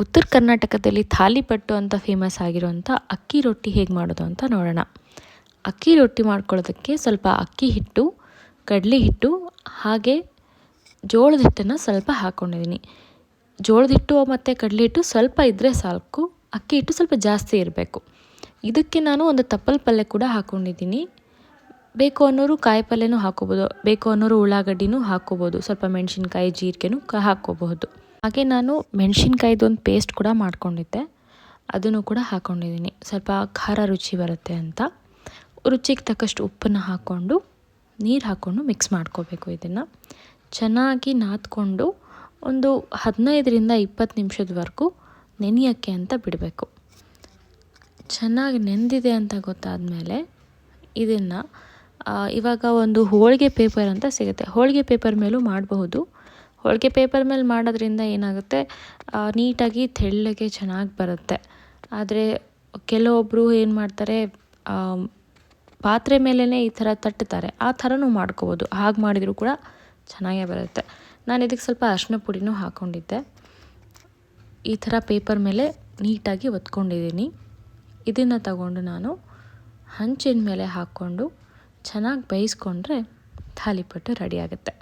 ಉತ್ತರ ಕರ್ನಾಟಕದಲ್ಲಿ ಥಾಲಿಪಟ್ಟು ಅಂತ ಫೇಮಸ್ ಆಗಿರುವಂಥ ಅಕ್ಕಿ ರೊಟ್ಟಿ ಹೇಗೆ ಮಾಡೋದು ಅಂತ ನೋಡೋಣ. ಅಕ್ಕಿ ರೊಟ್ಟಿ ಮಾಡ್ಕೊಳ್ಳೋದಕ್ಕೆ ಸ್ವಲ್ಪ ಅಕ್ಕಿ ಹಿಟ್ಟು, ಕಡಲೆ ಹಿಟ್ಟು ಹಾಗೆ ಜೋಳದ ಹಿಟ್ಟನ್ನು ಸ್ವಲ್ಪ ಹಾಕ್ಕೊಂಡಿದ್ದೀನಿ. ಜೋಳದ ಹಿಟ್ಟು ಮತ್ತು ಕಡಲೆ ಹಿಟ್ಟು ಸ್ವಲ್ಪ ಇದ್ದರೆ ಸಾಕು, ಅಕ್ಕಿ ಹಿಟ್ಟು ಸ್ವಲ್ಪ ಜಾಸ್ತಿ ಇರಬೇಕು. ಇದಕ್ಕೆ ನಾನು ಒಂದು ತಪ್ಪಲ್ ಪಲ್ಯ ಕೂಡ ಹಾಕ್ಕೊಂಡಿದ್ದೀನಿ. ಬೇಕು ಅನ್ನೋರು ಕಾಯಿ ಪಲ್ಯನೂ ಹಾಕ್ಕೋಬೋದು, ಬೇಕು ಅನ್ನೋರು ಉಳ್ಳಾಗಡ್ಡಿನೂ ಹಾಕ್ಕೋಬೋದು, ಸ್ವಲ್ಪ ಮೆಣಸಿನ್ಕಾಯಿ ಜೀರಿಗೆನೂ ಹಾಕ್ಕೋಬಹುದು. ಹಾಗೆ ನಾನು ಮೆಣಸಿನ್ಕಾಯ್ದು ಒಂದು ಪೇಸ್ಟ್ ಕೂಡ ಮಾಡ್ಕೊಂಡಿದ್ದೆ, ಅದನ್ನು ಕೂಡ ಹಾಕ್ಕೊಂಡಿದ್ದೀನಿ. ಸ್ವಲ್ಪ ಖಾರ ರುಚಿ ಬರುತ್ತೆ ಅಂತ. ರುಚಿಗೆ ತಕ್ಕಷ್ಟು ಉಪ್ಪನ್ನು ಹಾಕ್ಕೊಂಡು ನೀರು ಹಾಕ್ಕೊಂಡು ಮಿಕ್ಸ್ ಮಾಡ್ಕೋಬೇಕು. ಇದನ್ನು ಚೆನ್ನಾಗಿ ನಾದ್ಕೊಂಡು ಒಂದು 15ರಿಂದ 20 ನಿಮಿಷದವರೆಗೂ ನೆನೆಯೋಕ್ಕೆ ಅಂತ ಬಿಡಬೇಕು. ಚೆನ್ನಾಗಿ ನೆಂದಿದೆ ಅಂತ ಗೊತ್ತಾದ ಮೇಲೆ ಇದನ್ನು ಇವಾಗ ಒಂದು ಹೋಳಿಗೆ ಪೇಪರ್ ಅಂತ ಸಿಗುತ್ತೆ, ಹೋಳಿಗೆ ಪೇಪರ್ ಮೇಲೂ ಮಾಡಬಹುದು. ಹೋಳಿಗೆ ಪೇಪರ್ ಮೇಲೆ ಮಾಡೋದ್ರಿಂದ ಏನಾಗುತ್ತೆ, ನೀಟಾಗಿ ತೆಳ್ಳಗೆ ಚೆನ್ನಾಗಿ ಬರುತ್ತೆ. ಆದರೆ ಕೆಲವೊಬ್ಬರು ಏನು ಮಾಡ್ತಾರೆ, ಪಾತ್ರೆ ಮೇಲೇ ಈ ಥರ ತಟ್ಟುತ್ತಾರೆ, ಆ ಥರನೂ ಮಾಡ್ಕೋಬೋದು. ಹಾಗೆ ಮಾಡಿದರೂ ಕೂಡ ಚೆನ್ನಾಗೇ ಬರುತ್ತೆ. ನಾನು ಇದಕ್ಕೆ ಸ್ವಲ್ಪ ಅರಿಶಿನ ಪುಡಿನೂ ಹಾಕ್ಕೊಂಡಿದ್ದೆ. ಈ ಥರ ಪೇಪರ್ ಮೇಲೆ ನೀಟಾಗಿ ಒತ್ಕೊಂಡಿದ್ದೀನಿ. ಇದನ್ನು ತಗೊಂಡು ನಾನು ಹಂಚಿನ ಮೇಲೆ ಹಾಕ್ಕೊಂಡು ಚೆನ್ನಾಗಿ ಬೇಯಿಸ್ಕೊಂಡ್ರೆ ಥಾಲಿಪಟ್ಟು ರೆಡಿ ಆಗುತ್ತೆ.